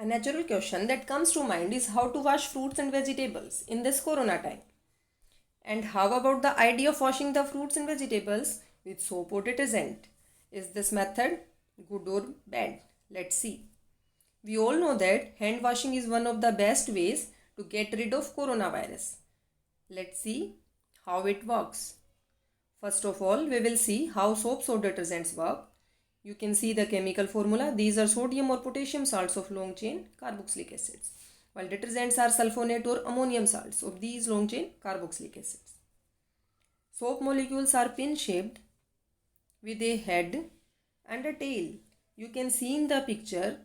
A natural question that comes to mind is how to wash fruits and vegetables in this corona time. And how about the idea of washing the fruits and vegetables with soap or detergent? Is this method good or bad? Let's see. We all know that hand washing is one of the best ways to get rid of coronavirus. Let's see how it works. First of all, we will see how soaps or detergents work. You can see the chemical formula. These are sodium or potassium salts of long chain carboxylic acids, while detergents are sulfonate or ammonium salts of these long chain carboxylic acids. Soap molecules are pin shaped with a head and a tail. You can see in the picture,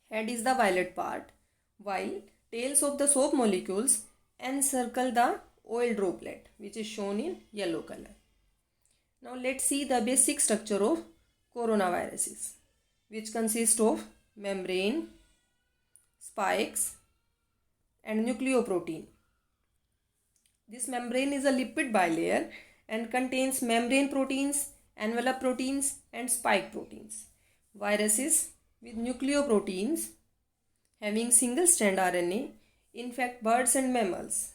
head is the violet part, while tails of the soap molecules encircle the oil droplet, which is shown in yellow color. Now let's see the basic structure of coronaviruses, which consist of membrane, spikes and nucleoprotein. This membrane is a lipid bilayer and contains membrane proteins, envelope proteins and spike proteins. Viruses with nucleoproteins having single strand RNA infect birds and mammals.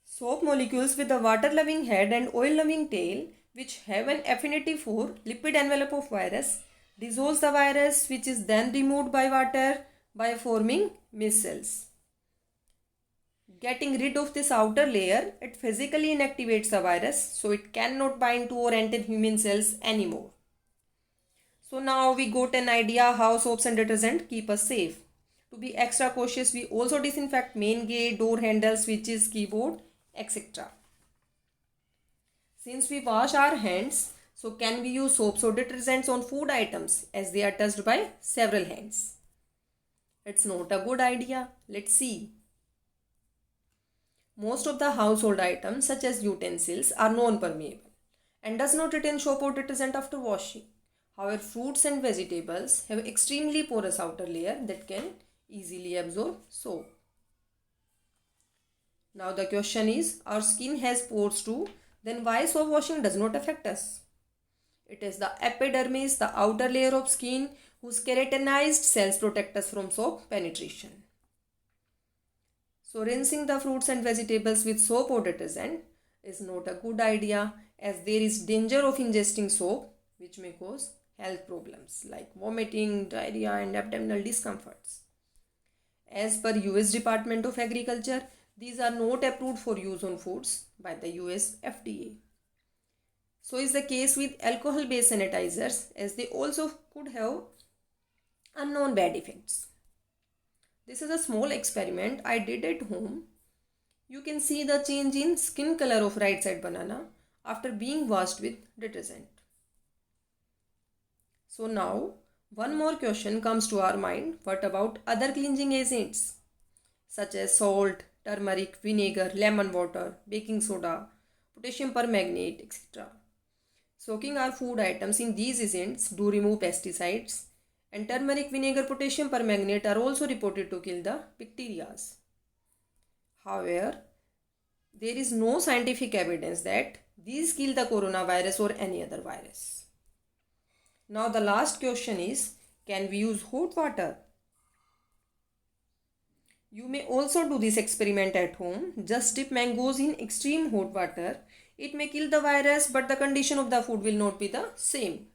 Soap molecules with a water-loving head and oil-loving tail, which have an affinity for lipid envelope of virus, dissolves the virus, which is then removed by water by forming micelles. Getting rid of this outer layer, it physically inactivates the virus, so it cannot bind to or enter human cells anymore. So now we got an idea how soaps and detergent keep us safe. To be extra cautious, we also disinfect main gate, door handles, switches, keyboard, etc. Since we wash our hands, so can we use soaps or detergents on food items as they are touched by several hands? It's not a good idea. Let's see. Most of the household items such as utensils are non-permeable and does not retain soap or detergent after washing. However, fruits and vegetables have extremely porous outer layer that can easily absorb soap. Now the question is, our skin has pores too, then why soap washing does not affect us? It is the epidermis, the outer layer of skin, whose keratinized cells protect us from soap penetration. So rinsing the fruits and vegetables with soap or detergent is not a good idea, as there is danger of ingesting soap, which may cause health problems like vomiting, diarrhea and abdominal discomforts. As per US Department of Agriculture, these are not approved for use on foods by the US FDA. So is the case with alcohol-based sanitizers, as they also could have unknown bad effects. This is a small experiment I did at home. You can see the change in skin color of right side banana after being washed with detergent. So now one more question comes to our mind. What about other cleansing agents such as salt, turmeric, vinegar, lemon water, baking soda, potassium permanganate, etc. Soaking our food items in these agents do remove pesticides, and turmeric, vinegar, potassium permanganate are also reported to kill the bacteria. However, there is no scientific evidence that these kill the coronavirus or any other virus. Now the last question is, can we use hot water? You may also do this experiment at home. Just dip mangoes in extreme hot water. It may kill the virus, but the condition of the food will not be the same.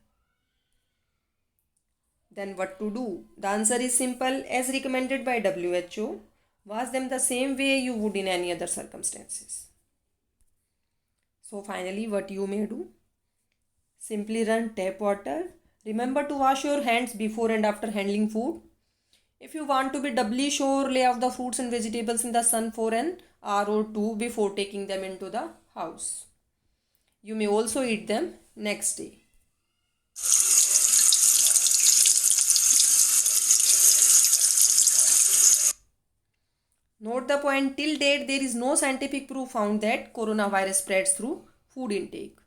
Then what to do? The answer is simple, as recommended by WHO. Wash them the same way you would in any other circumstances. So finally, what you may do? Simply run tap water. Remember to wash your hands before and after handling food. If you want to be doubly sure, lay off the fruits and vegetables in the sun for an hour or two before taking them into the house. You may also eat them next day. Note the point, till date there is no scientific proof found that coronavirus spreads through food intake.